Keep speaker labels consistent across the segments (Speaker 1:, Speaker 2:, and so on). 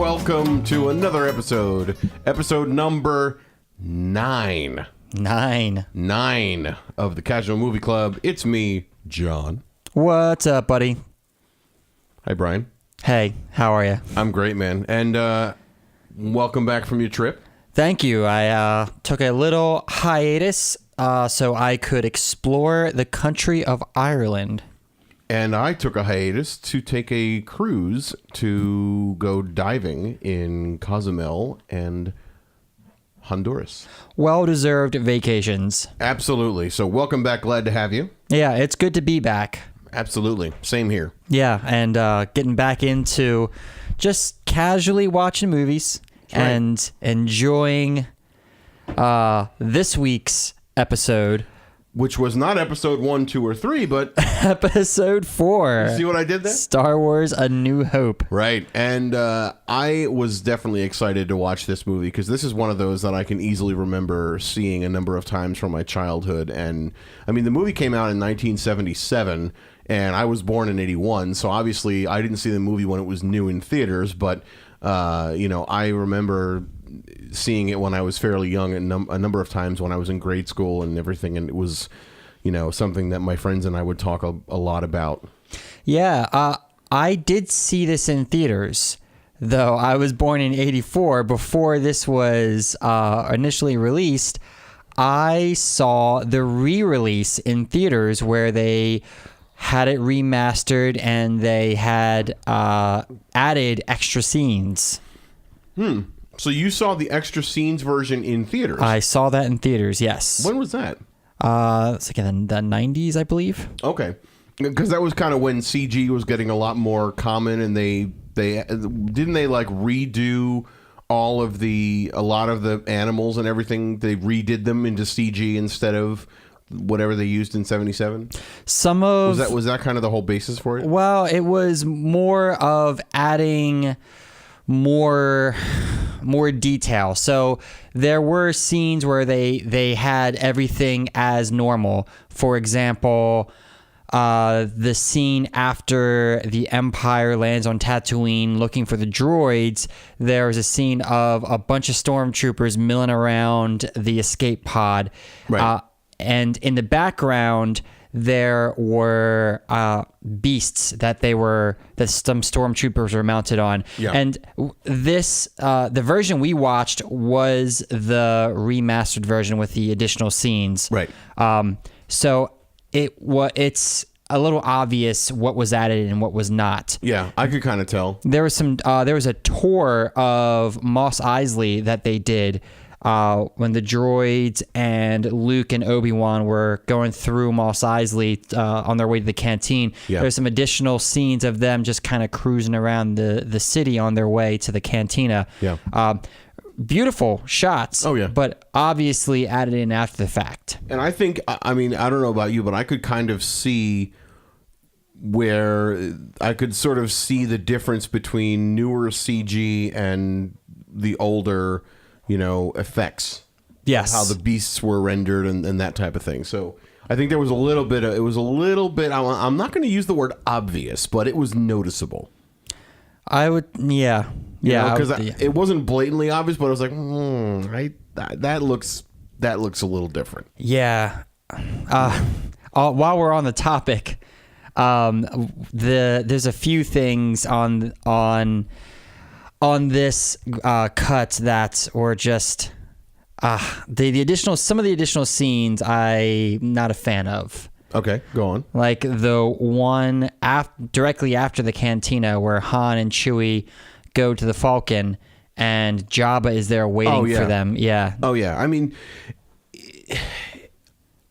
Speaker 1: welcome to another episode number 9 of the Casual Movie Club. It's me, John.
Speaker 2: What's up, buddy?
Speaker 1: Hi, Brian.
Speaker 2: Hey, how are you?
Speaker 1: I'm great, man. And welcome back from your trip.
Speaker 2: Thank you. I took a little hiatus so I could explore the country of Ireland.
Speaker 1: And I took a hiatus to take a cruise to go diving in Cozumel and Honduras.
Speaker 2: Well-deserved vacations.
Speaker 1: Absolutely. So welcome back. Glad to have you.
Speaker 2: Yeah, it's good to be back.
Speaker 1: Absolutely. Same here.
Speaker 2: Yeah, and getting back into just casually watching movies and enjoying this week's episode.
Speaker 1: Which was not episode 1, 2, or 3, but...
Speaker 2: episode 4.
Speaker 1: You see what I did there?
Speaker 2: Star Wars A New Hope.
Speaker 1: Right. And I was definitely excited to watch this movie because this is one of those that I can easily remember seeing a number of times from my childhood. And, I mean, the movie came out in 1977, and I was born in 81, so obviously I didn't see the movie when it was new in theaters, but, I remember seeing it when I was fairly young a number of times when I was in grade school and everything, and it was, something that my friends and I would talk a lot about.
Speaker 2: Yeah, I did see this in theaters, though I was born in 84. Before this was initially released, I saw the re-release in theaters where they had it remastered and they had added extra scenes.
Speaker 1: So you saw the extra scenes version in theaters?
Speaker 2: I saw that in theaters, yes.
Speaker 1: When was that?
Speaker 2: It's like in the 90s, I believe.
Speaker 1: Okay. Because that was kind of when CG was getting a lot more common, and they didn't they like redo a lot of the animals and everything. They redid them into CG instead of whatever they used in 77. Was that kind of the whole basis for it?
Speaker 2: Well, it was more of adding more detail. So there were scenes where they had everything as normal. For example, the scene after the Empire lands on Tatooine looking for the droids, there was a scene of a bunch of stormtroopers milling around the escape pod.
Speaker 1: Right.
Speaker 2: And in the background, there were beasts that some stormtroopers were mounted on.
Speaker 1: Yeah.
Speaker 2: And this, the version we watched was the remastered version with the additional scenes.
Speaker 1: Right.
Speaker 2: So it's a little obvious what was added and what was not.
Speaker 1: Yeah, I could kind of tell.
Speaker 2: There was a tour of Mos Eisley that they did when the droids and Luke and Obi-Wan were going through Mos Eisley on their way to the canteen.
Speaker 1: Yeah.
Speaker 2: There's some additional scenes of them just kind of cruising around the city on their way to the cantina.
Speaker 1: Yeah.
Speaker 2: Beautiful shots.
Speaker 1: Oh, yeah.
Speaker 2: But obviously added in after the fact.
Speaker 1: And I think, I mean, I don't know about you, but I could kind of see where I could sort of see the difference between newer CG and the older effects.
Speaker 2: Yes.
Speaker 1: How the beasts were rendered and that type of thing. So I think there was a little bit, I'm not going to use the word obvious, but it was noticeable.
Speaker 2: Yeah.
Speaker 1: Because it wasn't blatantly obvious, but I was like, that looks a little different.
Speaker 2: Yeah. While we're on the topic, there's a few things on this cut that were just some of the additional scenes I'm not a fan of.
Speaker 1: Okay, go on.
Speaker 2: Like the one directly after the cantina where Han and Chewie go to the Falcon and Jabba is there waiting for them. Yeah.
Speaker 1: Oh yeah. I mean,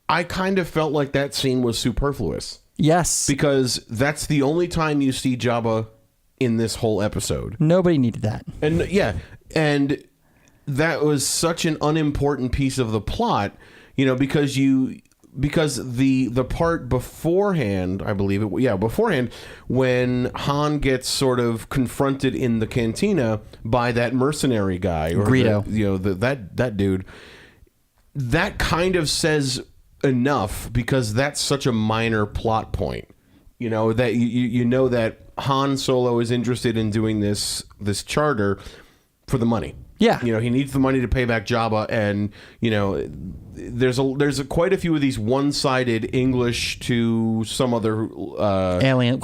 Speaker 1: I kind of felt like that scene was superfluous.
Speaker 2: Yes.
Speaker 1: Because that's the only time you see Jabba in this whole episode.
Speaker 2: Nobody needed that.
Speaker 1: And and that was such an unimportant piece of the plot, because the part beforehand, I believe beforehand, when Han gets sort of confronted in the cantina by that mercenary guy, or
Speaker 2: Greedo,
Speaker 1: that dude, that kind of says enough because that's such a minor plot point. You know that you know that Han Solo is interested in doing this charter for the money.
Speaker 2: Yeah.
Speaker 1: You know, he needs the money to pay back Jabba, and you know, there's quite a few of these one-sided English to some other
Speaker 2: alien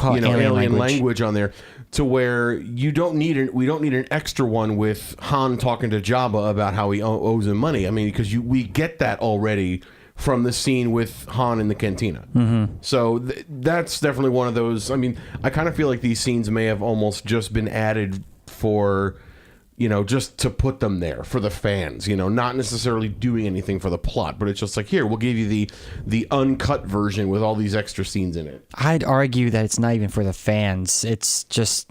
Speaker 1: language on there, to where we don't need an extra one with Han talking to Jabba about how he owes him money. I mean, because we get that already from the scene with Han in the cantina. Mm-hmm. So that's definitely one of those. I mean, I kind of feel like these scenes may have almost just been added for, you know, just to put them there for the fans, you know, not necessarily doing anything for the plot, but it's just like, here, we'll give you the uncut version with all these extra scenes in it.
Speaker 2: I'd argue that it's not even for the fans. It's just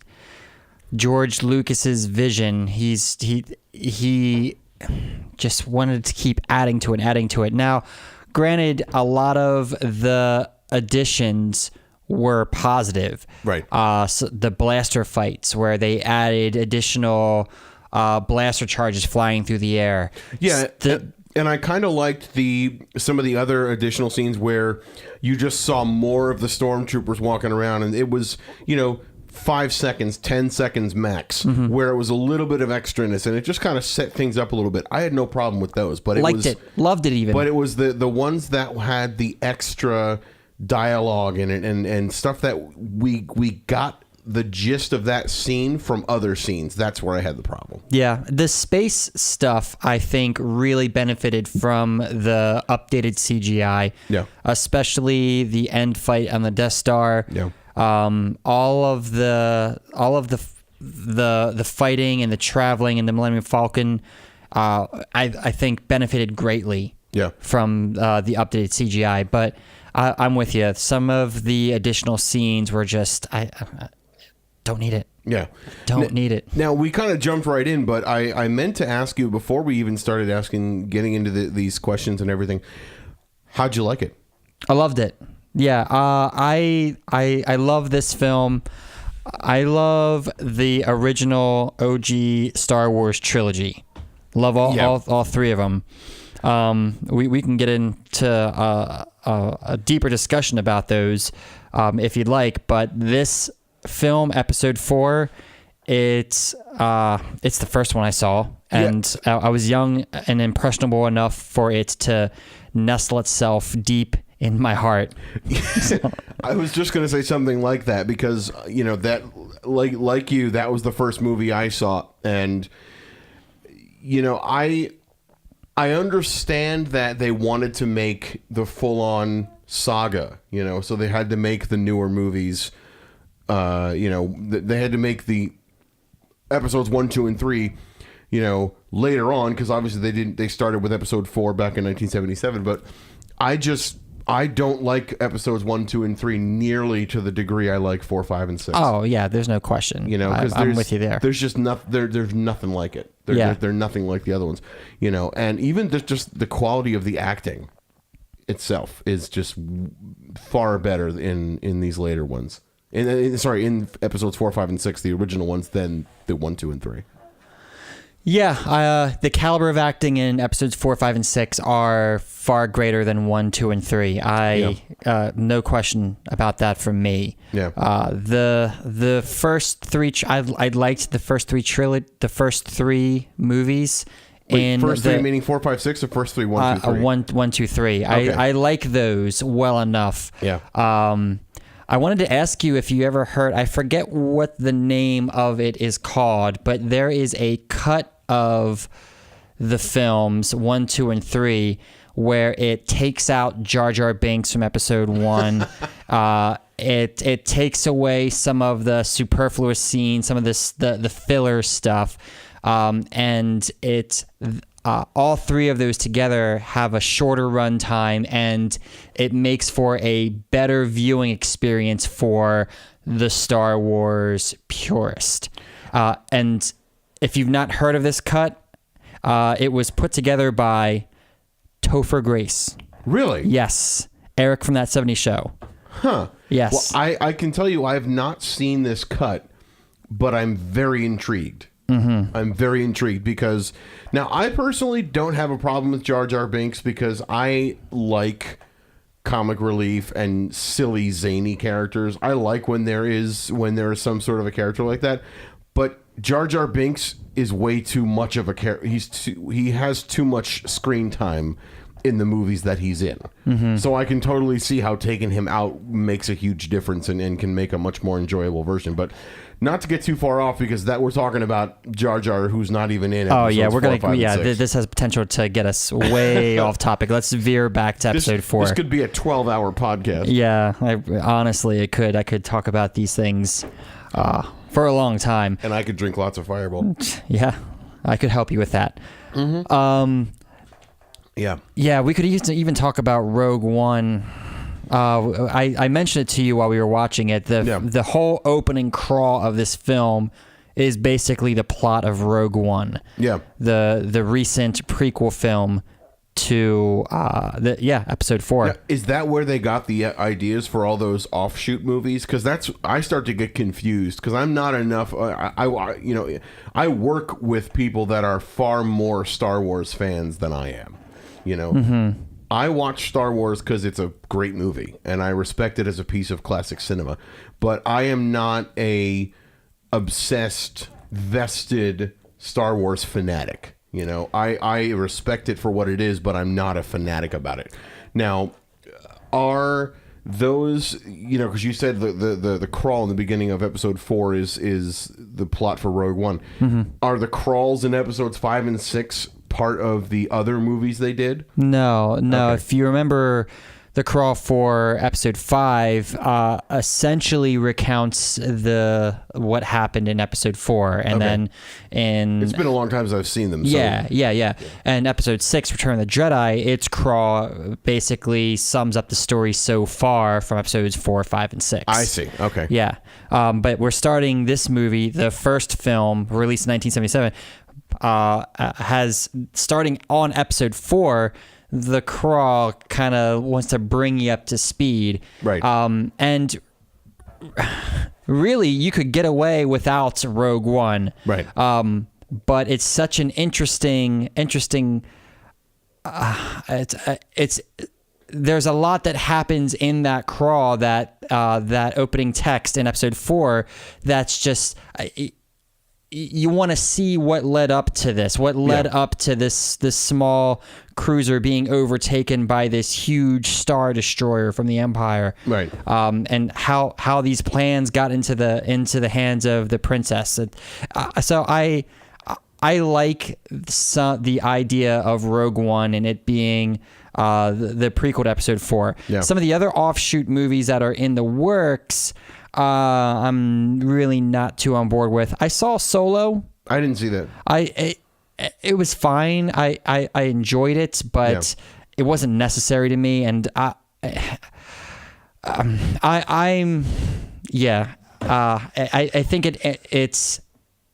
Speaker 2: George Lucas's vision. He just wanted to keep adding to it. Now, granted, a lot of the additions were positive.
Speaker 1: Right.
Speaker 2: So the blaster fights where they added additional blaster charges flying through the air.
Speaker 1: Yeah. And I kind of liked some of the other additional scenes where you just saw more of the stormtroopers walking around, and it was, you know, 5 seconds, 10 seconds max, where it was a little bit of extraness, and it just kind of set things up a little bit. I had no problem with those, but
Speaker 2: loved it even.
Speaker 1: But it was the ones that had the extra dialogue in it and stuff that we got the gist of that scene from other scenes. That's where I had the problem.
Speaker 2: Yeah, the space stuff I think really benefited from the updated CGI.
Speaker 1: Yeah,
Speaker 2: especially the end fight on the Death Star.
Speaker 1: Yeah.
Speaker 2: All of the fighting and the traveling in the Millennium Falcon, I think benefited greatly.
Speaker 1: Yeah.
Speaker 2: From the updated CGI, but I'm with you. Some of the additional scenes were just I don't need it.
Speaker 1: Yeah.
Speaker 2: Don't need it.
Speaker 1: Now, we kind of jumped right in, but I meant to ask you before we even started getting into these questions and everything. How'd you like it?
Speaker 2: I loved it. Yeah. I love this film. I love the original OG Star Wars trilogy. Love all three of them. We can get into a deeper discussion about those if you'd like, but this film, Episode 4, it's the first one I saw, and I was young and impressionable enough for it to nestle itself deep in my heart.
Speaker 1: I was just going to say something like that, because you know that like you, that was the first movie I saw, and you know, I understand that they wanted to make the full-on saga, you know, so they had to make the newer movies. You know, they had to make the episodes 1, 2, and 3, you know, later on, because obviously they started with episode 4 back in 1977. But I don't like episodes 1, 2, and 3 nearly to the degree I like 4, 5, and 6.
Speaker 2: Oh yeah, there's no question.
Speaker 1: You know, because
Speaker 2: I'm with you there.
Speaker 1: There's just there's nothing like it. They're nothing like the other ones. You know, and even just the quality of the acting itself is just far better in these later ones. In episodes 4, 5, and 6, the original ones, than the 1, 2, and 3.
Speaker 2: Yeah, the caliber of acting in episodes 4, 5, and 6 are far greater than 1, 2, and 3. No question about that from me.
Speaker 1: Yeah.
Speaker 2: The first three, I liked the first three movies.
Speaker 1: Wait, first three meaning 4, 5, 6, or first three 1, 2, 3?
Speaker 2: 1, 2, 3. Okay. I like those well enough.
Speaker 1: Yeah.
Speaker 2: I wanted to ask you if you ever heard, I forget what the name of it is called, but there is a cut of the films 1, 2, and 3 where it takes out Jar Jar Binks from episode 1. It takes away some of the superfluous scenes, some of the filler stuff, and it all three of those together have a shorter run time, and it makes for a better viewing experience for the Star Wars purist. And if you've not heard of this cut, it was put together by Topher Grace.
Speaker 1: Really?
Speaker 2: Yes. Eric from That 70s Show.
Speaker 1: Huh.
Speaker 2: Yes.
Speaker 1: Well, I can tell you I have not seen this cut, but I'm very intrigued.
Speaker 2: Mm-hmm.
Speaker 1: I'm very intrigued because now I personally don't have a problem with Jar Jar Binks because I like comic relief and silly zany characters. I like when there is some sort of a character like that, but Jar Jar Binks is way too much of a character. He has too much screen time in the movies that he's in. So I can totally see how taking him out makes a huge difference and can make a much more enjoyable version. But not to get too far off, because that we're talking about Jar Jar, who's not even in
Speaker 2: Oh yeah,
Speaker 1: episodes 4, 5, and 6.
Speaker 2: This has potential to get us way off topic. Let's veer back to episode 4.
Speaker 1: This could be a 12-hour podcast.
Speaker 2: Yeah, honestly, it could. I could talk about these things for a long time.
Speaker 1: And I could drink lots of Fireball.
Speaker 2: Yeah, I could help you with that. Yeah, we could even talk about Rogue One. I mentioned it to you while we were watching it. The whole opening crawl of this film is basically the plot of Rogue One. Yeah. The recent prequel film to episode 4. Now,
Speaker 1: is that where they got the ideas for all those offshoot movies? Because I start to get confused, because I'm not enough. I work with people that are far more Star Wars fans than I am. I watch Star Wars because it's a great movie and I respect it as a piece of classic cinema, but I am not a obsessed, vested Star Wars fanatic. I respect it for what it is, but I'm not a fanatic about it. Now, are those, because you said the crawl in the beginning of episode 4 is the plot for Rogue One. Are the crawls in episodes 5 and 6 part of the other movies they did?
Speaker 2: No. Okay. If you remember, the crawl for episode 5 essentially recounts what happened in episode 4, and then
Speaker 1: it's been a long time since I've seen them. So.
Speaker 2: Yeah. And episode 6, Return of the Jedi, its crawl basically sums up the story so far from episodes 4, 5, and 6.
Speaker 1: I see. Okay.
Speaker 2: Yeah. But we're starting this movie, the first film released in 1977. Has starting on episode 4, the crawl kind of wants to bring you up to speed,
Speaker 1: right?
Speaker 2: And really, you could get away without Rogue One,
Speaker 1: right?
Speaker 2: But it's such an interesting. It's there's a lot that happens in that crawl, that opening text in episode 4. That's just. You want to see what led up to this, up to this small cruiser being overtaken by this huge Star Destroyer from the Empire,
Speaker 1: right?
Speaker 2: And how these plans got into the hands of the princess. So I like the idea of Rogue One and it being the prequel to episode 4.
Speaker 1: Yeah. Some
Speaker 2: of the other offshoot movies that are in the works, I'm really not too on board with. I saw Solo.
Speaker 1: I didn't see that.
Speaker 2: It was fine. I enjoyed it, but it wasn't necessary to me. And I think it's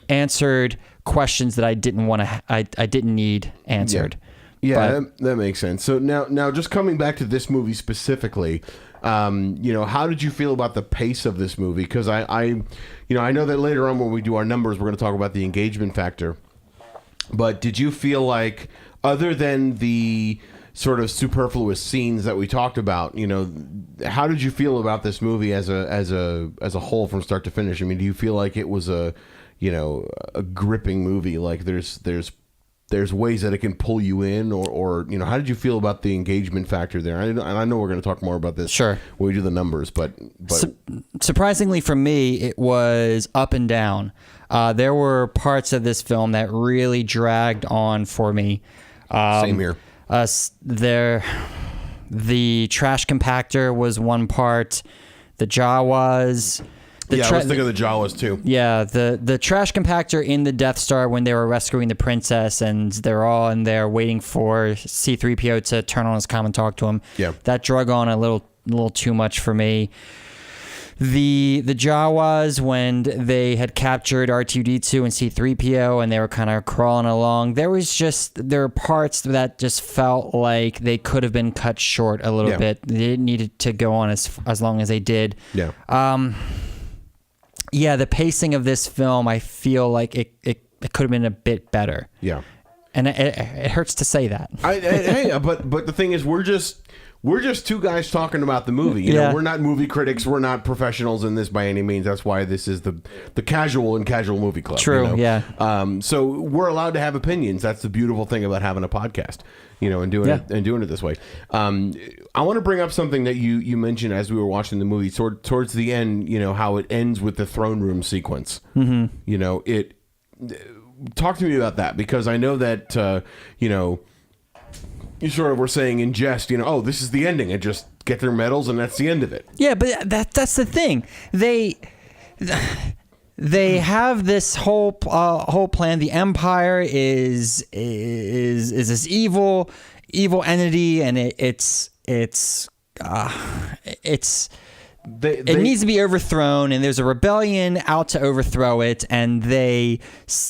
Speaker 2: answered questions that I didn't need answered.
Speaker 1: Yeah, that makes sense. So now just coming back to this movie specifically. How did you feel about the pace of this movie? Because I know that later on when we do our numbers, we're going to talk about the engagement factor. But did you feel like, other than the sort of superfluous scenes that we talked about, how did you feel about this movie as a whole from start to finish? I mean, do you feel like it was a gripping movie? Like there's ways that it can pull you in, or how did you feel about the engagement factor there? And I know we're going to talk more about this when we do the numbers, but
Speaker 2: surprisingly for me, it was up and down. There were parts of this film that really dragged on for me.
Speaker 1: Same here.
Speaker 2: The trash compactor was one part. The Jawas.
Speaker 1: I was thinking of the Jawas too.
Speaker 2: Yeah, the trash compactor in the Death Star when they were rescuing the princess and they're all in there waiting for C-3PO to turn on his comm and talk to him.
Speaker 1: Yeah, that
Speaker 2: drug on a little too much for me. The Jawas, when they had captured R2-D2 and C-3PO and they were kind of crawling along, there were parts that just felt like they could have been cut short a little bit. They didn't need to go on as long as they did.
Speaker 1: Yeah.
Speaker 2: The pacing of this film, I feel like it could have been a bit better.
Speaker 1: Yeah.
Speaker 2: And it hurts to say that.
Speaker 1: But the thing is, we're we're just two guys talking about the movie. You know, we're not movie critics. We're not professionals in this by any means. That's why this is the casual and casual movie club.
Speaker 2: True.
Speaker 1: You know?
Speaker 2: Yeah.
Speaker 1: So we're allowed to have opinions. That's the beautiful thing about having a podcast. You know, and doing it this way. I want to bring up something that you mentioned as we were watching the movie towards the end. You know, how it ends with the throne room sequence. Mm-hmm. You know, talk to me about that, because I know that you know, you sort of were saying in jest, you know, oh, this is the ending, and just get their medals and that's the end of it.
Speaker 2: Yeah, but that's the thing. They have this whole plan. The Empire is this evil entity, and it needs to be overthrown. And there's a rebellion out to overthrow it. And they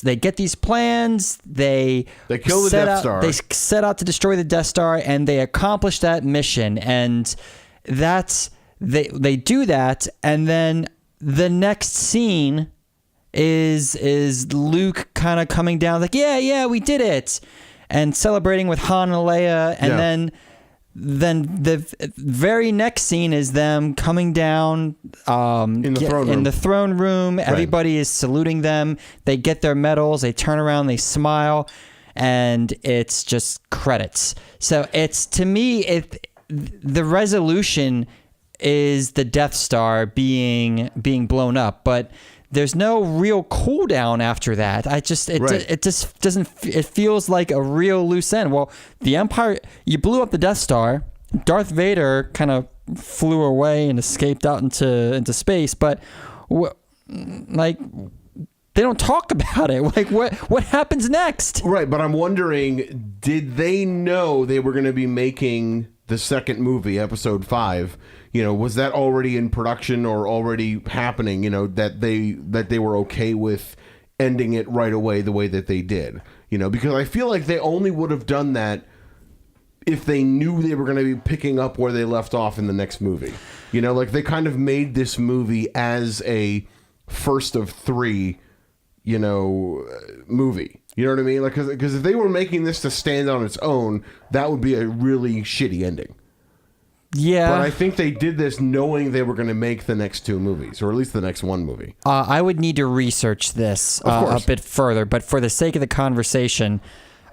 Speaker 2: get these plans. They
Speaker 1: kill the Death Star.
Speaker 2: They set out to destroy the Death Star, and they accomplish that mission. And they do that, and then the next scene is Luke kind of coming down like, yeah, we did it, and celebrating with Han and Leia, and then the very next scene is them coming down in the throne room. Right. Everybody is saluting them. They get their medals. They turn around. They smile, and it's just credits. So it's, to me, the resolution is the Death Star being blown up, but there's no real cool down after that. It just doesn't. It feels like a real loose end. Well, the Empire, you blew up the Death Star. Darth Vader kind of flew away and escaped out into space, but like, they don't talk about it. Like, what happens next?
Speaker 1: Right, but I'm wondering, did they know they were going to be making the second movie, Episode 5? You know, was that already in production or already happening? You know, that they were okay with ending it right away the way that they did. You know, because I feel like they only would have done that if they knew they were going to be picking up where they left off in the next movie. You know, like, they kind of made this movie as a first of 3, you know, movie. You know what I mean? Like, because if they were making this to stand on its own, that would be a really shitty ending.
Speaker 2: Yeah.
Speaker 1: But I think they did this knowing they were going to make the next 2 movies, or at least the next 1 movie.
Speaker 2: I would need to research this a bit further, but for the sake of the conversation,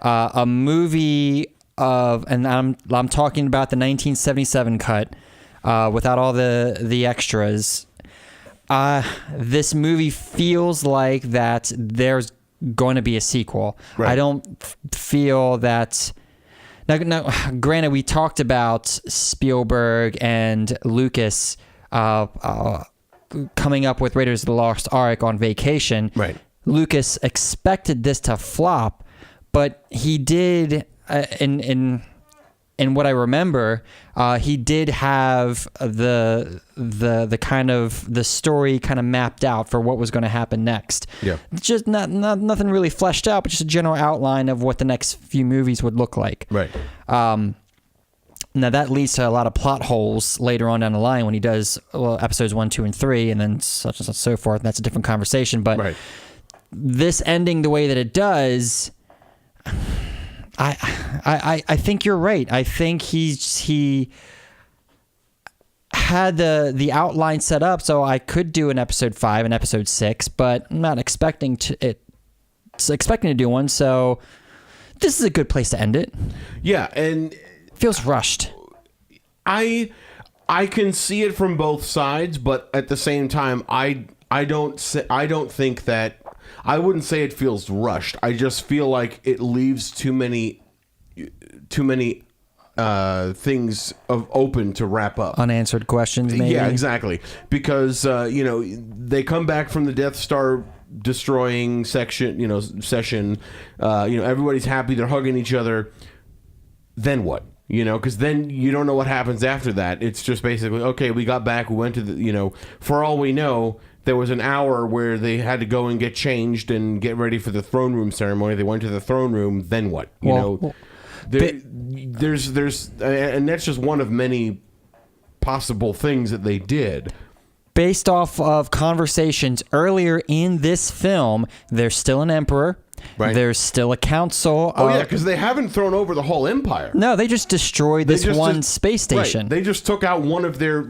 Speaker 2: a movie and I'm talking about the 1977 cut, without all the extras. This movie feels like that there's going to be a sequel. Right. I don't feel that. Now, granted, we talked about Spielberg and Lucas coming up with Raiders of the Lost Ark on vacation.
Speaker 1: Right.
Speaker 2: Lucas expected this to flop, but he did. In what I remember, he did have the kind of the story kind of mapped out for what was going to happen next. Yeah, just not nothing really fleshed out, but just a general outline of what the next few movies would look like.
Speaker 1: Right.
Speaker 2: Now that leads to a lot of plot holes later on down the line when he does episodes 1, 2, and 3, and then such and so forth. That's a different conversation. But this ending the way that it does. I think you're right. I think he had the outline set up so I could do an episode 5 and episode 6, but I'm not expecting to do one. So this is a good place to end it.
Speaker 1: Yeah, and
Speaker 2: it feels rushed.
Speaker 1: I can see it from both sides, but at the same time, I don't think that. I wouldn't say it feels rushed. I just feel like it leaves too many things open to wrap up.
Speaker 2: Unanswered questions, maybe?
Speaker 1: Yeah, exactly. Because, you know, they come back from the Death Star destroying session. You know, everybody's happy. They're hugging each other. Then what? You know, because then you don't know what happens after that. It's just basically, okay, we got back. We went to the, you know, for all we know, there was an hour where they had to go and get changed and get ready for the throne room ceremony. They went to the throne room. Then what? You know, there's and that's just one of many possible things that they did.
Speaker 2: Based off of conversations earlier in this film, there's still an emperor.
Speaker 1: Right.
Speaker 2: There's still a council.
Speaker 1: Oh, yeah, because they haven't thrown over the whole empire.
Speaker 2: No, they just destroyed this one space station.
Speaker 1: Right. They just took out one of their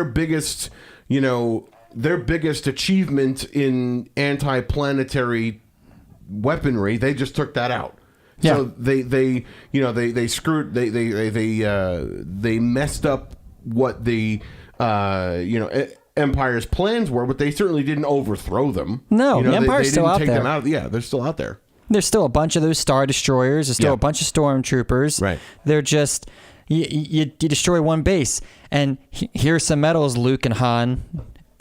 Speaker 1: biggest, their biggest achievement in anti-planetary weaponry. They just took that out.
Speaker 2: Yeah.
Speaker 1: So they screwed, they messed up what the Empire's plans were, but they certainly didn't overthrow them.
Speaker 2: No, the Empire's still out there.
Speaker 1: Yeah, they're still out there.
Speaker 2: There's still a bunch of those Star Destroyers. There's still a bunch of Stormtroopers.
Speaker 1: Right.
Speaker 2: They're just, you destroy one base, and here's some medals, Luke and Han.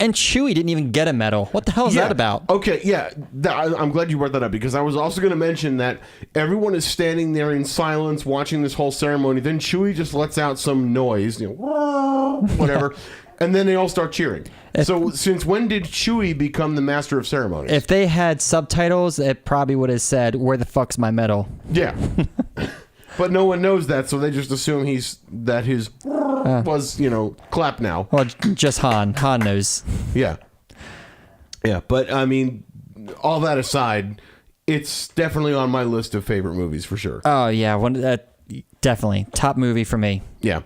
Speaker 2: And Chewie didn't even get a medal. What the hell is that about?
Speaker 1: Okay, yeah. I'm glad you brought that up, because I was also going to mention that everyone is standing there in silence watching this whole ceremony. Then Chewie just lets out some noise, whatever, and then they all start cheering. So since when did Chewie become the master of ceremonies?
Speaker 2: If they had subtitles, it probably would have said, "Where the fuck's my medal?"
Speaker 1: Yeah. But no one knows that, so they just assume his was, clap now.
Speaker 2: Well, just Han. Han knows.
Speaker 1: Yeah. Yeah, but I mean, all that aside, it's definitely on my list of favorite movies for sure.
Speaker 2: Oh, yeah. Definitely. Top movie for me.
Speaker 1: Yeah.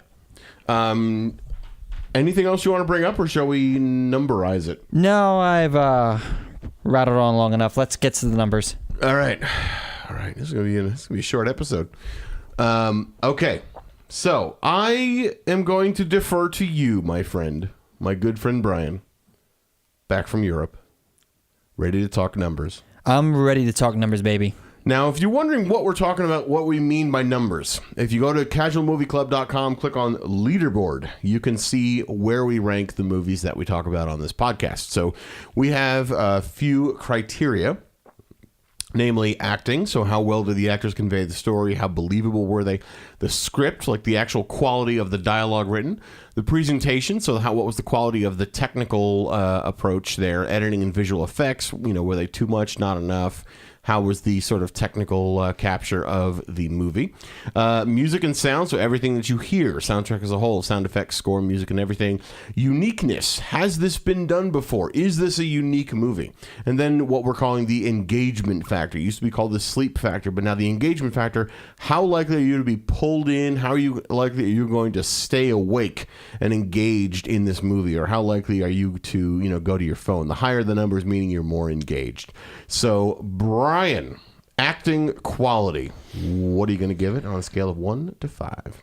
Speaker 1: Anything else you want to bring up, or shall we numberize it?
Speaker 2: No, I've rattled on long enough. Let's get to the numbers.
Speaker 1: All right. This is gonna be a short episode. Okay. So I am going to defer to you, my friend, my good friend Brian, back from Europe, ready to talk numbers.
Speaker 2: I'm ready to talk numbers, baby.
Speaker 1: Now, if you're wondering what we're talking about, what we mean by numbers, if you go to casualmovieclub.com, click on leaderboard, you can see where we rank the movies that we talk about on this podcast. So we have a few criteria, namely acting. So how well did the actors convey the story? How believable were they? The script, like the actual quality of the dialogue written. The presentation, so what was the quality of the technical approach there? Editing and visual effects, were they too much, not enough? How was the sort of technical capture of the movie? Music and sound, so everything that you hear, soundtrack as a whole, sound effects, score, music, and everything. Uniqueness, has this been done before? Is this a unique movie? And then what we're calling the engagement factor. It used to be called the sleep factor, but now the engagement factor, how likely are you to be pulled in? How likely are you going to stay awake and engaged in this movie? Or how likely are you to, go to your phone? The higher the numbers, meaning you're more engaged. So, Brian, acting quality. What are you going to give it on a scale of 1 to 5?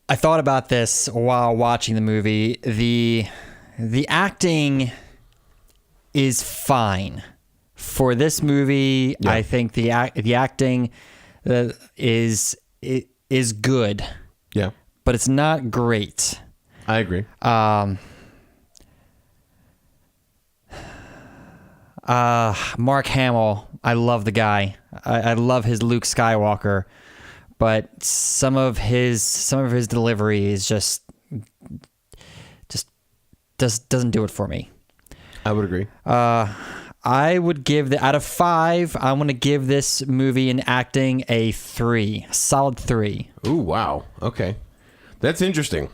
Speaker 2: I thought about this while watching the movie. The acting is fine for this movie. Yeah. I think the acting is good.
Speaker 1: Yeah,
Speaker 2: but it's not great.
Speaker 1: I agree.
Speaker 2: Mark Hamill, I love the guy. I love his Luke Skywalker, but some of his delivery is just doesn't do it for me.
Speaker 1: I would agree.
Speaker 2: I would give out of 5. I'm going to give this movie in acting a 3, a solid 3.
Speaker 1: Ooh, wow. Okay, that's interesting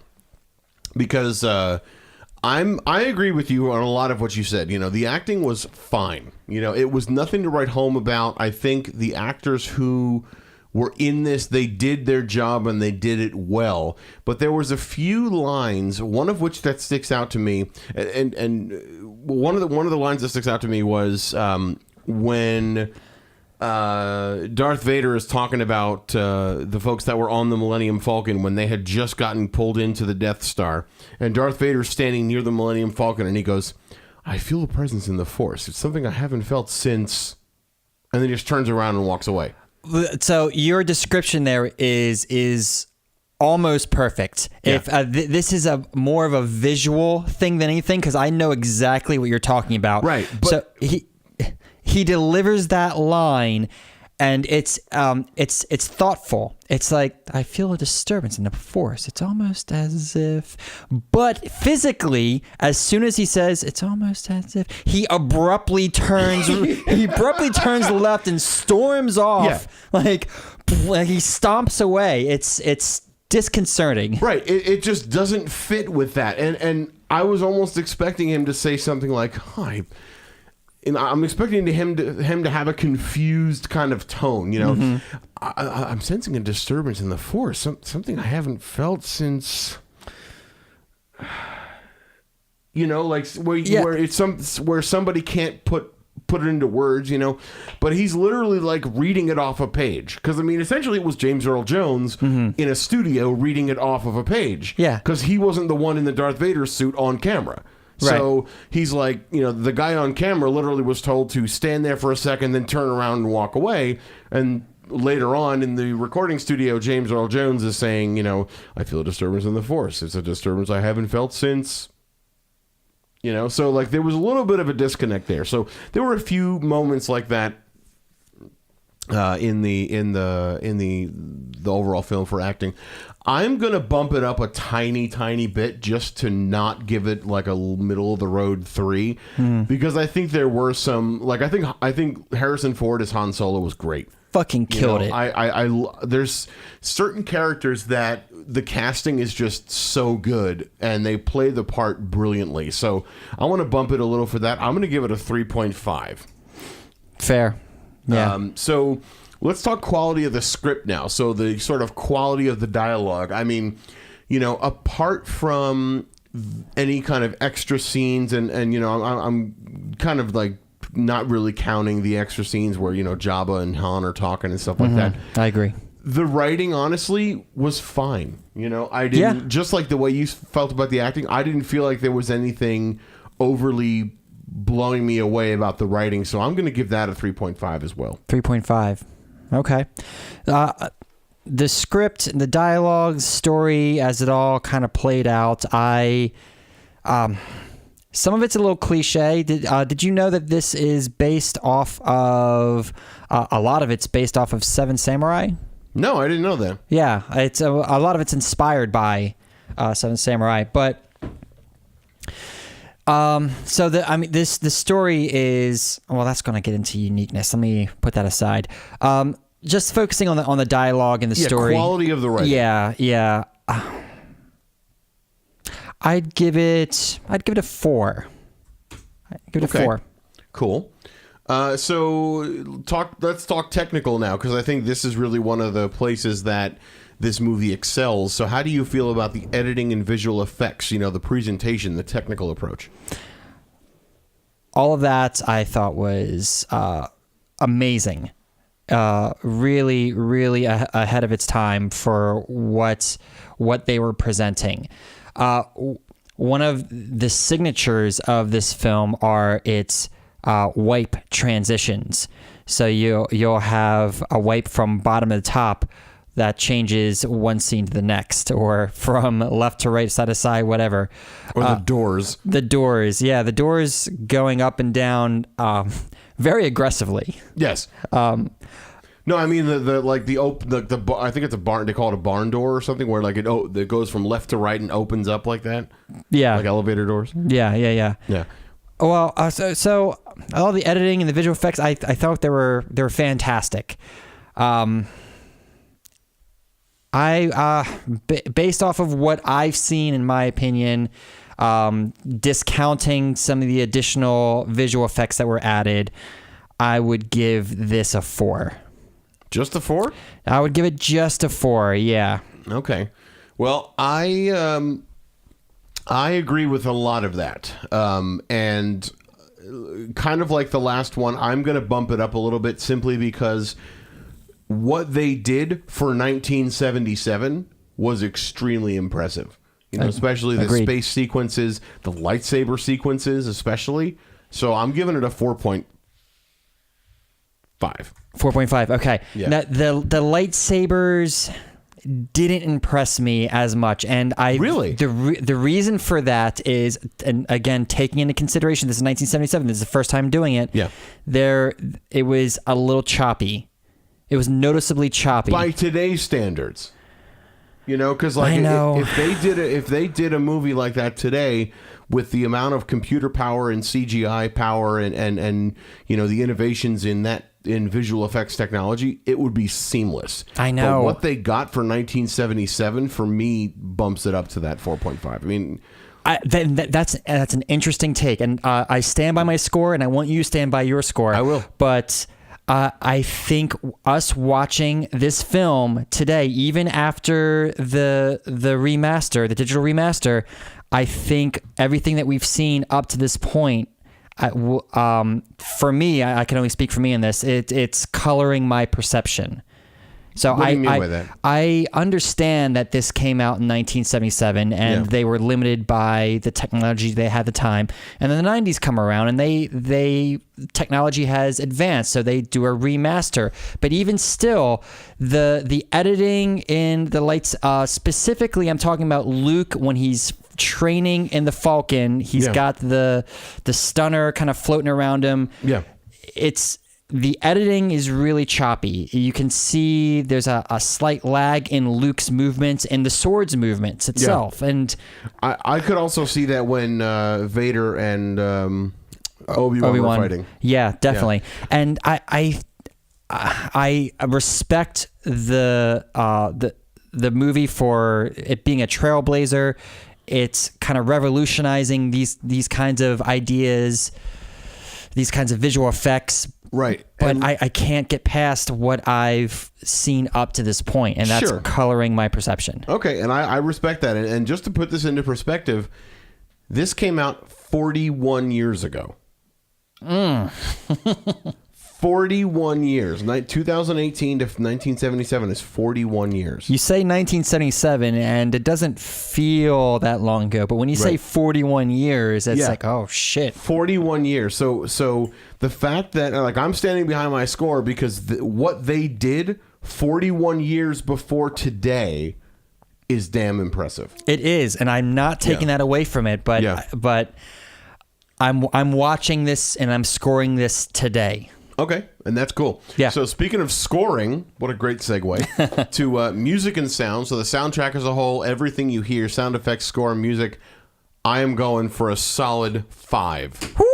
Speaker 1: because I agree with you on a lot of what you said. The acting was fine. It was nothing to write home about. I think the actors who were in this, they did their job and they did it well. But there was a few lines, one of which that sticks out to me, and one of the lines that sticks out to me was when Darth Vader is talking about the folks that were on the Millennium Falcon when they had just gotten pulled into the Death Star. And Darth Vader's standing near the Millennium Falcon and he goes, "I feel a presence in the Force. It's something I haven't felt since..." And then he just turns around and walks away.
Speaker 2: So your description there is almost perfect. Yeah. If this is more of a visual thing than anything, because I know exactly what you're talking about.
Speaker 1: Right. But
Speaker 2: so he delivers that line, and it's thoughtful. It's like, I feel a disturbance in the Force. It's almost as if, but physically, as soon as he says, it's almost as if, he abruptly turns left and storms off.
Speaker 1: Yeah.
Speaker 2: Like he stomps away. It's disconcerting.
Speaker 1: Right. It just doesn't fit with that. And I was almost expecting him to say something like, "Hi." and I'm expecting him to have a confused kind of tone. You know, I'm sensing a disturbance in the force, something I haven't felt since. You know, like where it's where somebody can't put it into words, you know, but he's literally like reading it off a page. Because I mean, essentially, it was James Earl Jones in a studio reading it off of a page.
Speaker 2: Yeah,
Speaker 1: because he wasn't the one in the Darth Vader suit on camera. So he's like, you know, the guy on camera literally was told to stand there for a second, then turn around and walk away. And later on in the recording studio, James Earl Jones is saying, you know, I feel a disturbance in the force. It's a disturbance I haven't felt since. You know, so like there was a little bit of a disconnect there. So there were a few moments like that in the overall film for acting. I'm gonna bump it up a tiny bit just to not give it like a middle of the road 3 because I think there were some like I think Harrison Ford as Han Solo was great.
Speaker 2: Fucking killed it.
Speaker 1: I there's certain characters that the casting is just so good and they play the part brilliantly. So I want to bump it a little for that. I'm going to give it a 3.5.
Speaker 2: Fair. Yeah.
Speaker 1: So let's talk quality of the script now. So the sort of quality of the dialogue. I mean, you know, apart from any kind of extra scenes and you know, I'm kind of like not really counting the extra scenes where, you know, Jabba and Han are talking and stuff like that.
Speaker 2: I agree.
Speaker 1: The writing, honestly, was fine. You know, I didn't, just like the way you felt about the acting, I didn't feel like there was anything overly blowing me away about the writing. So I'm going to give that a 3.5 as well.
Speaker 2: 3.5. Okay. The script, the dialogue, story, as it all kind of played out, some of it's a little cliche. Did you know that this is based off of, a lot of it's based off of Seven Samurai?
Speaker 1: No, I didn't know that.
Speaker 2: Yeah, it's a lot of it's inspired by Seven Samurai, but so the story is, well, that's going to get into uniqueness. Let me put that aside. Just focusing on the dialogue and the story,
Speaker 1: quality of the writing.
Speaker 2: Yeah. I'd give it a 4. Give it a 4.
Speaker 1: Cool. So let's talk technical now, because I think this is really one of the places that this movie excels. So how do you feel about the editing and visual effects, you know, the presentation, the technical approach?
Speaker 2: All of that I thought was amazing. Really, really ahead of its time for what they were presenting. One of the signatures of this film are its wipe transitions. So you'll have a wipe from bottom to top that changes one scene to the next, or from left to right, side to side, whatever.
Speaker 1: Or the doors.
Speaker 2: The doors, yeah, the doors going up and down very aggressively.
Speaker 1: Yes. No, I mean the I think it's a barn. They call it a barn door or something, where like it goes from left to right and opens up like that.
Speaker 2: Yeah,
Speaker 1: like elevator doors.
Speaker 2: Yeah. Well, so all the editing and the visual effects, I thought they were fantastic. Based off of what I've seen, in my opinion, discounting some of the additional visual effects that were added, I would give this a 4.
Speaker 1: Just a 4?
Speaker 2: I would give it just a 4. Yeah.
Speaker 1: Okay. Well, I agree with a lot of that. And kind of like the last one, I'm going to bump it up a little bit simply because what they did for 1977 was extremely impressive. You know, especially the space sequences, the lightsaber sequences, especially. So I'm giving it a 4.5.
Speaker 2: 4.5. Okay. Yeah. Now, the lightsabers didn't impress me as much, and
Speaker 1: really
Speaker 2: the reason for that is, and again, taking into consideration this is 1977, this is the first time doing it.
Speaker 1: Yeah.
Speaker 2: It was a little choppy. It was noticeably choppy
Speaker 1: by today's standards. You know, because like if they did a movie like that today, with the amount of computer power and CGI power and you know the innovations in visual effects technology, it would be seamless.
Speaker 2: I know.
Speaker 1: But what they got for 1977 for me bumps it up to that 4.5. I mean,
Speaker 2: That's an interesting take, and I stand by my score, and I want you to stand by your score.
Speaker 1: I will.
Speaker 2: But I think us watching this film today, even after the remaster, the digital remaster, I think everything that we've seen up to this point, for me, I can only speak for me in this. It's coloring my perception. So
Speaker 1: what do you mean by that?
Speaker 2: I understand that this came out in 1977 and they were limited by the technology they had at the time. And then the 90s come around and they technology has advanced, so they do a remaster. But even still, the editing in the lights, specifically I'm talking about Luke when he's training in the Falcon. He's got the stunner kind of floating around him. Yeah. The editing is really choppy. You can see there's a slight lag in Luke's movements and the sword's movements itself. And
Speaker 1: I could also see that when Vader and Obi-Wan were fighting.
Speaker 2: Yeah, definitely. Yeah. And I respect the movie for it being a trailblazer. It's kind of revolutionizing these kinds of ideas, these kinds of visual effects.
Speaker 1: Right.
Speaker 2: But I can't get past what I've seen up to this point, and that's coloring my perception.
Speaker 1: Okay, and I respect that. And just to put this into perspective, this came out 41 years ago. 41 years. 2018 to 1977 is 41 years.
Speaker 2: You say 1977, and it doesn't feel that long ago. But when you say 41 years, it's like, oh, shit.
Speaker 1: 41 years. So the fact that, like, I'm standing behind my score because what they did 41 years before today is damn impressive.
Speaker 2: It is, and I'm not taking that away from it. But I'm watching this, and I'm scoring this today.
Speaker 1: Okay, and that's cool. Yeah. So speaking of scoring, what a great segue to music and sound. So the soundtrack as a whole, everything you hear, sound effects, score, music, I am going for a solid 5. Woo!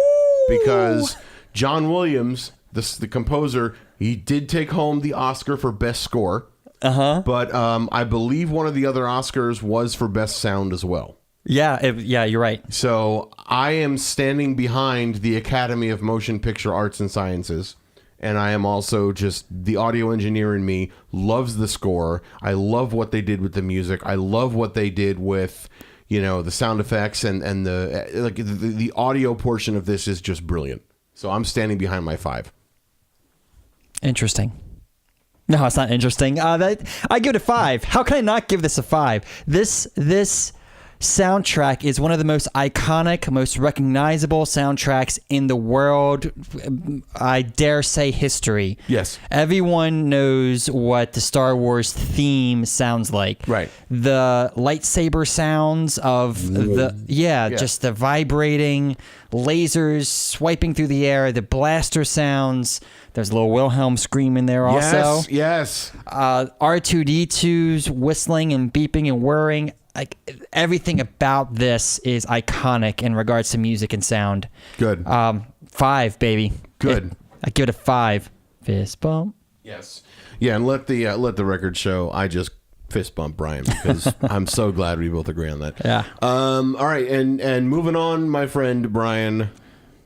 Speaker 1: Because John Williams, the composer, he did take home the Oscar for Best Score. But I believe one of the other Oscars was for Best Sound as well.
Speaker 2: Yeah, you're right.
Speaker 1: So I am standing behind the Academy of Motion Picture Arts and Sciences, and I am also just the audio engineer in me loves the score. I love what they did with the music. I love what they did with, the sound effects and the audio portion of this is just brilliant. So I'm standing behind my 5.
Speaker 2: Interesting. No, it's not interesting. I give it a 5. How can I not give this a 5? This soundtrack is one of the most iconic, most recognizable soundtracks in the world. I dare say history. Yes. Everyone knows what the Star Wars theme sounds like. Right. The lightsaber sounds of just the vibrating lasers swiping through the air, the blaster sounds. There's a little Wilhelm scream in there also. Yes. R2-D2's whistling and beeping and whirring. Like everything about this is iconic in regards to music and sound. Good. 5, baby. Good. I give it a 5. Fist bump. Yes. Yeah, and let the record show I just fist bump Brian because I'm so glad we both agree on that. Yeah. All right, and moving on, my friend Brian.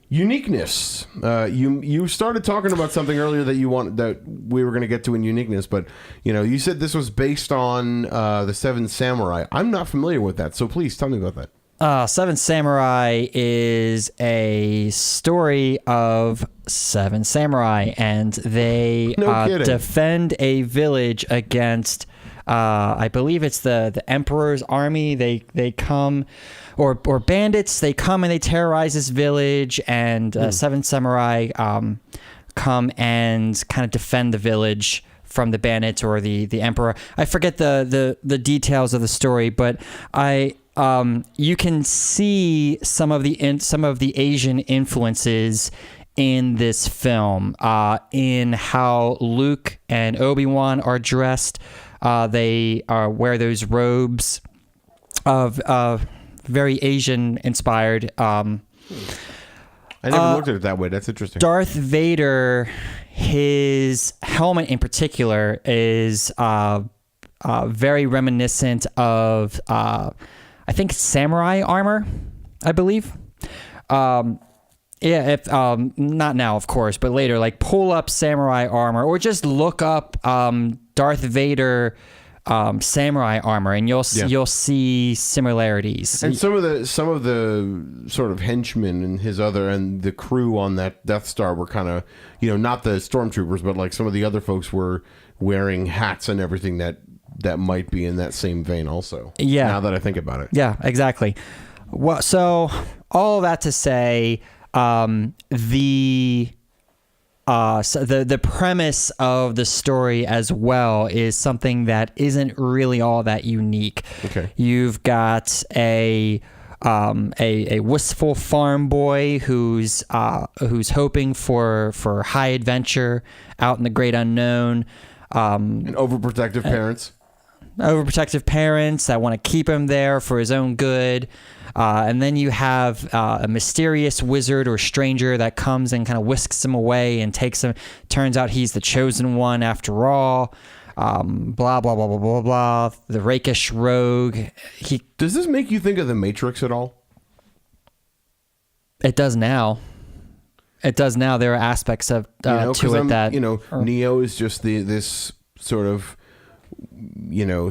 Speaker 2: Uniqueness. You started talking about something earlier that we were going to get to in uniqueness, but you said this was based on the Seven Samurai. I'm not familiar with that, so please tell me about that. Seven Samurai is a story of 7 samurai, and they defend a village against. I believe it's the Emperor's army. They come. Or bandits, they come and they terrorize this village, and 7 samurai come and kind of defend the village from the bandits or the emperor. I forget the details of the story, but you can see some of the Asian influences in this film, in how Luke and Obi-Wan are dressed. They wear those robes of very Asian inspired. I
Speaker 1: never looked at it that way. That's interesting.
Speaker 2: Darth Vader, his helmet in particular is very reminiscent of I think samurai armor, I believe. Yeah, if not now, of course, but later, like pull up samurai armor or just look up Darth Vader samurai armor, and you'll see similarities.
Speaker 1: And some of the sort of henchmen and the crew on that Death Star were kind of, not the stormtroopers, but like some of the other folks were wearing hats and everything that might be in that same vein also.
Speaker 2: Yeah.
Speaker 1: Now that I think about it.
Speaker 2: Yeah, exactly. Well, so all that to say, the premise of the story as well is something that isn't really all that unique.
Speaker 1: Okay.
Speaker 2: You've got a wistful farm boy who's hoping for high adventure out in the great unknown.
Speaker 1: And overprotective parents.
Speaker 2: Overprotective parents that want to keep him there for his own good. And then you have a mysterious wizard or stranger that comes and kind of whisks him away and takes him. Turns out he's the chosen one after all. Blah, blah, blah, blah, blah, blah. The rakish rogue.
Speaker 1: Does this make you think of The Matrix at all?
Speaker 2: It does now. It does now. There are aspects of to it that...
Speaker 1: Neo is just this sort of...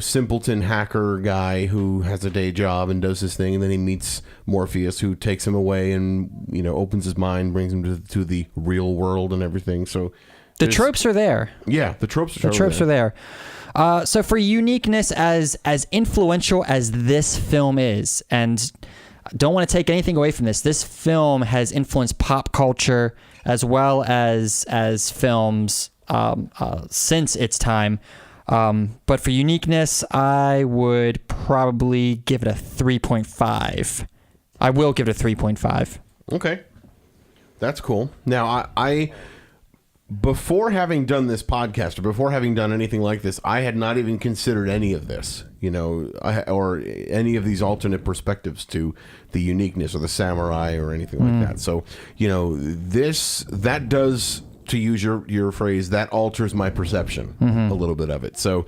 Speaker 1: simpleton hacker guy who has a day job and does his thing, and then he meets Morpheus, who takes him away and opens his mind, brings him to the real world and everything. So
Speaker 2: the tropes are there.
Speaker 1: Yeah, the tropes
Speaker 2: are there. So for uniqueness, as influential as this film is, and don't want to take anything away from this film has influenced pop culture as well as films since its time. But for uniqueness, I would probably give it a 3.5. I will give it a 3.5.
Speaker 1: Okay. That's cool. Now, I before having done this podcast or before having done anything like this, I had not even considered any of this, or any of these alternate perspectives to the uniqueness or the samurai or anything like that. So, that does... to use your phrase, that alters my perception a little bit of it. So,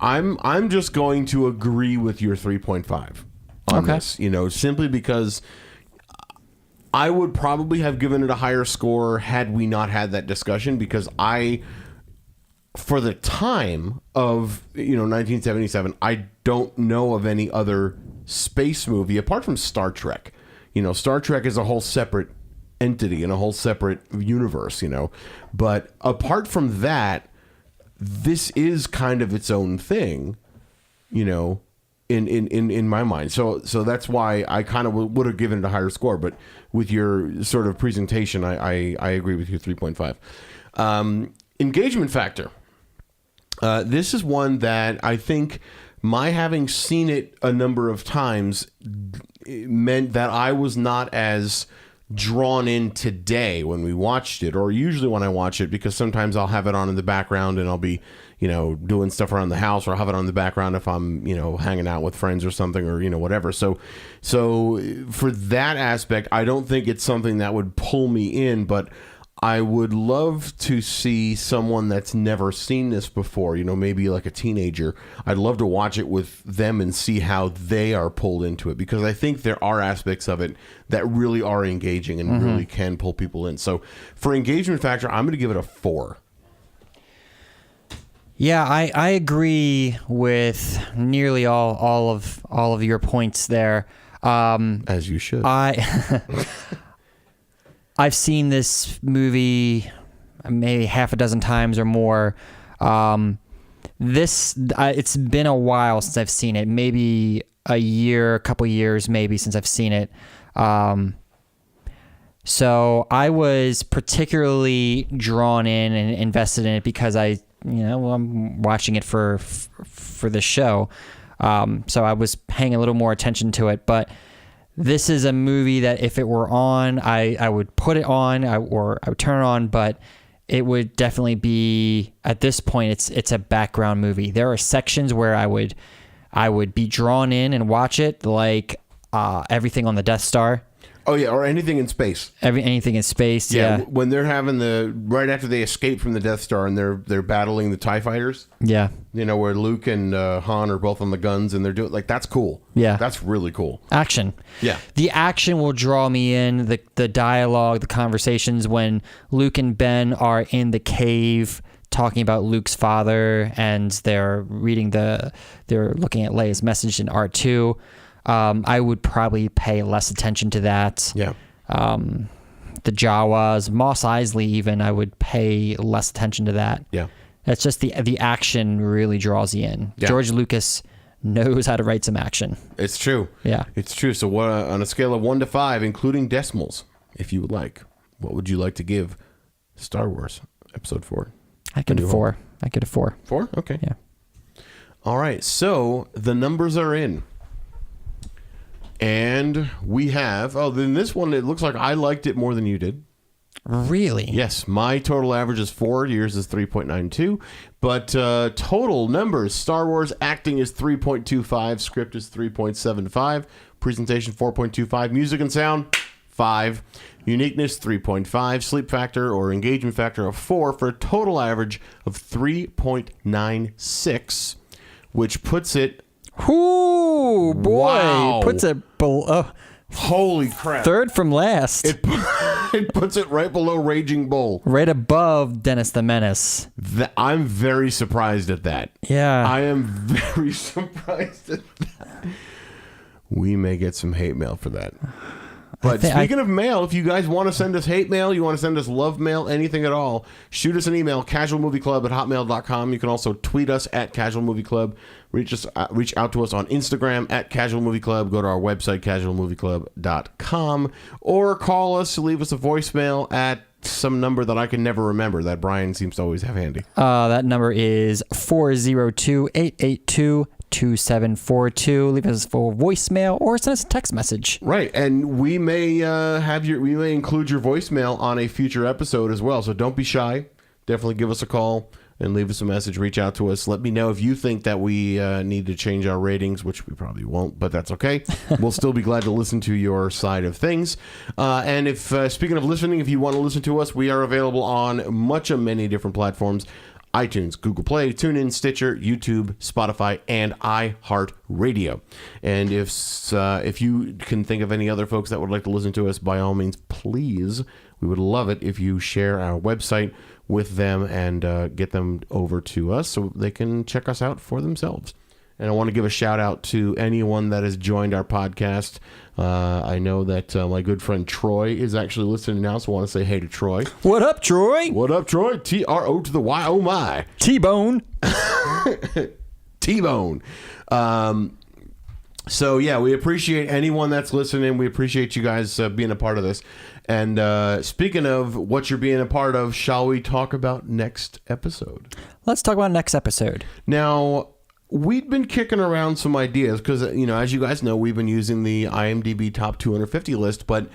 Speaker 1: I'm just going to agree with your 3.5 on this, simply because I would probably have given it a higher score had we not had that discussion, because for the time of, 1977, I don't know of any other space movie apart from Star Trek. Star Trek is a whole separate entity in a whole separate universe, but apart from that, this is kind of its own thing, in my mind. So that's why I kind of would have given it a higher score. But with your sort of presentation, I agree with you, 3.5. Engagement factor. This is one that I think my having seen it a number of times meant that I was not as drawn in today when we watched it, or usually when I watch it, because sometimes I'll have it on in the background and I'll be, doing stuff around the house, or I'll have it on in the background if I'm, hanging out with friends or something, or, whatever. So for that aspect, I don't think it's something that would pull me in, but I would love to see someone that's never seen this before, maybe like a teenager. I'd love to watch it with them and see how they are pulled into it, because I think there are aspects of it that really are engaging and really can pull people in. So for engagement factor, I'm going to give it a 4.
Speaker 2: Yeah, I agree with nearly all of your points there.
Speaker 1: As you should.
Speaker 2: I've seen this movie maybe half a dozen times or more. It's been a while since I've seen it. Maybe a couple years maybe since I've seen it. So I was particularly drawn in and invested in it because I'm watching it for the show. So I was paying a little more attention to it, but this is a movie that if it were on, I would put it on, or I would turn it on, but it would definitely be, at this point, it's a background movie. There are sections where I would be drawn in and watch it, like everything on the Death Star.
Speaker 1: Oh yeah, or anything in space.
Speaker 2: Anything in space. Yeah.
Speaker 1: When they're having right after they escape from the Death Star and they're battling the TIE fighters.
Speaker 2: Yeah.
Speaker 1: You know, where Luke and Han are both on the guns and they're doing that's cool.
Speaker 2: Yeah.
Speaker 1: That's really cool.
Speaker 2: Action.
Speaker 1: Yeah.
Speaker 2: The action will draw me in. The dialogue, the conversations when Luke and Ben are in the cave talking about Luke's father and they're looking at Leia's message in R2. I would probably pay less attention to that.
Speaker 1: Yeah.
Speaker 2: The Jawas, Mos Eisley even, I would pay less attention to that.
Speaker 1: Yeah.
Speaker 2: It's just the action really draws you in.
Speaker 1: Yeah.
Speaker 2: George Lucas knows how to write some action.
Speaker 1: It's true.
Speaker 2: Yeah.
Speaker 1: It's true. So what, on a scale of 1 to 5, including decimals, if you would like, what would you like to give Star Wars Episode 4?
Speaker 2: I could have 4.
Speaker 1: 4? Okay.
Speaker 2: Yeah.
Speaker 1: All right. So the numbers are in. And we have, then this one, it looks like I liked it more than you did.
Speaker 2: Really?
Speaker 1: Yes. My total average is 4. Yours is 3.92. But total numbers, Star Wars acting is 3.25. Script is 3.75. Presentation 4.25. Music and sound 5. Uniqueness 3.5. Sleep factor or engagement factor of 4 for a total average of 3.96, which puts it...
Speaker 2: Ooh, boy.
Speaker 1: Wow.
Speaker 2: Puts it below.
Speaker 1: Holy crap.
Speaker 2: Third from last.
Speaker 1: It puts it right below Raging Bull.
Speaker 2: Right above Dennis the Menace.
Speaker 1: I'm very surprised at that.
Speaker 2: Yeah.
Speaker 1: I am very surprised at that. We may get some hate mail for that. But speaking of mail, if you guys want to send us hate mail, you want to send us love mail, anything at all, shoot us an email, casualmovieclub@hotmail.com. You can also tweet us at casualmovieclub. Reach out to us on Instagram at casualmovieclub. Go to our website, casualmovieclub.com. Or call us, leave us a voicemail at some number that I can never remember that Brian seems to always have handy.
Speaker 2: That number is 402-882-2742. Leave us a full voicemail or send us a text message.
Speaker 1: Right, and we may include your voicemail on a future episode as well. So don't be shy. Definitely give us a call and leave us a message. Reach out to us. Let me know if you think that we need to change our ratings, which we probably won't, but that's okay. We'll still be glad to listen to your side of things. And if speaking of listening, if you want to listen to us, we are available on many different platforms. iTunes, Google Play, TuneIn, Stitcher, YouTube, Spotify, and iHeartRadio. And if you can think of any other folks that would like to listen to us, by all means, please, we would love it if you share our website with them and get them over to us so they can check us out for themselves. And I want to give a shout out to anyone that has joined our podcast. I know that my good friend Troy is actually listening now, so I want to say hey to Troy.
Speaker 2: What up, Troy?
Speaker 1: What up, Troy? TRO to the Y, oh my.
Speaker 2: T-Bone.
Speaker 1: T-Bone. So, yeah, we appreciate anyone that's listening. We appreciate you guys being a part of this. And speaking of what you're being a part of, shall we talk about next episode?
Speaker 2: Let's talk about next episode.
Speaker 1: Now, we've been kicking around some ideas because, as you guys know, we've been using the IMDb Top 250 list. But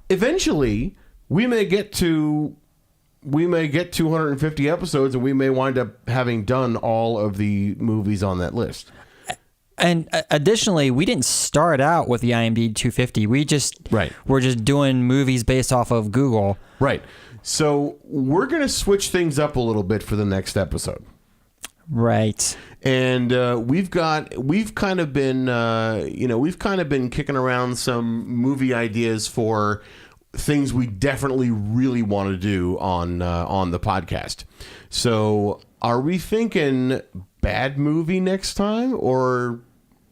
Speaker 1: eventually, we may get 250 episodes and we may wind up having done all of the movies on that list.
Speaker 2: And additionally, we didn't start out with the IMDb 250. We're just doing movies based off of Google.
Speaker 1: Right. So we're going to switch things up a little bit for the next episode.
Speaker 2: Right.
Speaker 1: And we've kind of been kicking around some movie ideas for things we definitely really want to do on the podcast. So are we thinking bad movie next time, or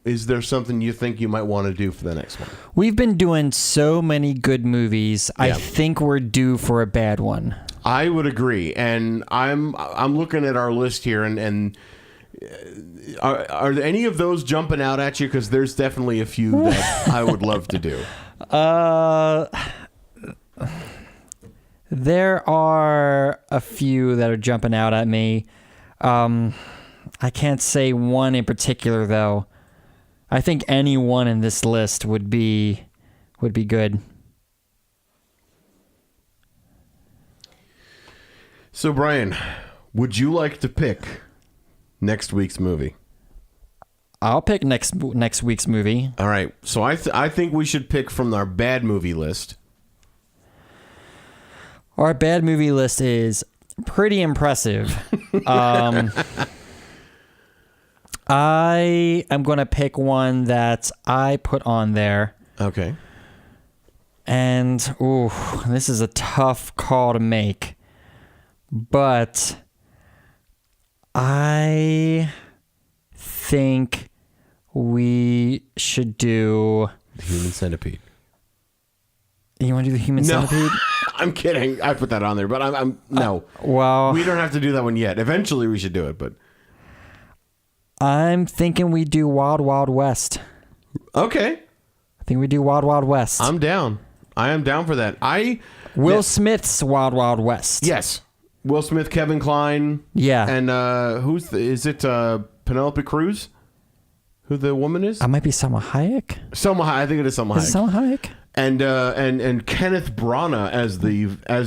Speaker 1: is there something you think you might want to do for the next one?
Speaker 2: We've been doing so many good movies. Yeah. I think we're due for a bad one.
Speaker 1: I would agree, and I'm looking at our list here, and are there any of those jumping out at you? Because there's definitely a few that I would love to do.
Speaker 2: There are a few that are jumping out at me. I can't say one in particular, though. I think any one in this list would be good.
Speaker 1: So, Brian, would you like to pick next week's movie?
Speaker 2: I'll pick next week's movie.
Speaker 1: All right. So I think we should pick from our bad movie list.
Speaker 2: Our bad movie list is pretty impressive. I am going to pick one that I put on there.
Speaker 1: Okay.
Speaker 2: And, this is a tough call to make. But I think we should do...
Speaker 1: The Human Centipede.
Speaker 2: You want to do the Human Centipede?
Speaker 1: I'm kidding. I put that on there, but I'm no.
Speaker 2: Well...
Speaker 1: We don't have to do that one yet. Eventually we should do it, but...
Speaker 2: I'm thinking we do Wild Wild West.
Speaker 1: Okay.
Speaker 2: I think we do Wild Wild West.
Speaker 1: I'm down. I am down for that.
Speaker 2: Will Smith's Wild Wild West.
Speaker 1: Yes. Will Smith, Kevin Kline.
Speaker 2: Yeah.
Speaker 1: And is it Penelope Cruz? Who the woman is?
Speaker 2: I might be Salma Hayek.
Speaker 1: I think it is Salma Hayek.
Speaker 2: Is it Salma Hayek?
Speaker 1: And Kenneth Branagh as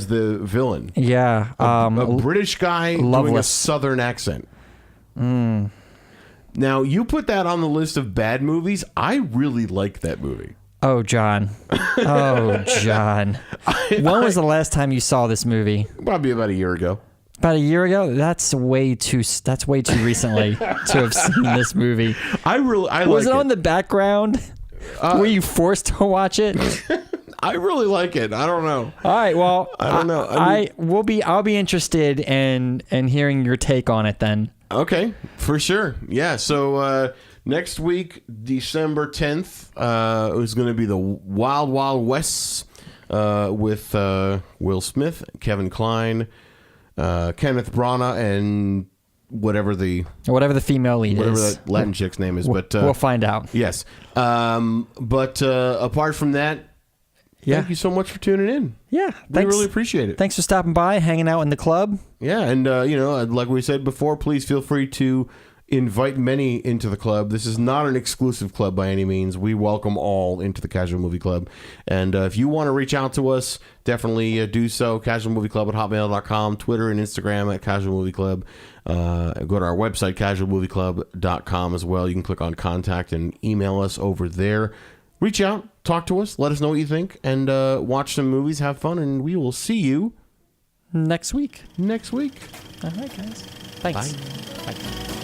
Speaker 1: the villain.
Speaker 2: Yeah.
Speaker 1: A British guy doing a Southern accent. Now, you put that on the list of bad movies. I really like that movie.
Speaker 2: Oh, John. Oh, John. When was the last time you saw this movie?
Speaker 1: Probably about a year ago.
Speaker 2: About a year ago? That's way too recently to have seen this movie.
Speaker 1: Was
Speaker 2: it on the background? Were you forced to watch it?
Speaker 1: I really like it. I don't know.
Speaker 2: All right. Well,
Speaker 1: I don't know.
Speaker 2: I'll be interested in hearing your take on it then.
Speaker 1: Okay, for sure. Yeah. So next week, December 10th, is going to be the Wild Wild West with Will Smith, Kevin Kline, Kenneth Branagh, and whatever the
Speaker 2: female lead
Speaker 1: whatever
Speaker 2: is.
Speaker 1: that Latin chick's name is. But
Speaker 2: we'll find out.
Speaker 1: Yes. But apart from that, thank you so much for tuning in.
Speaker 2: Yeah,
Speaker 1: we really appreciate it.
Speaker 2: Thanks for stopping by, hanging out in the club.
Speaker 1: Yeah, and like we said before, please feel free to invite many into the club. This is not an exclusive club by any means. We welcome all into the Casual Movie Club. And if you want to reach out to us, definitely do so. casualmovieclub@hotmail.com, Twitter and Instagram at Casual Movie Club. Go to our website, casualmovieclub.com as well. You can click on contact and email us over there. Reach out, talk to us, let us know what you think, and watch some movies, have fun, and we will see you
Speaker 2: next week.
Speaker 1: All right,
Speaker 2: guys. Thanks.
Speaker 1: Bye.
Speaker 2: Bye.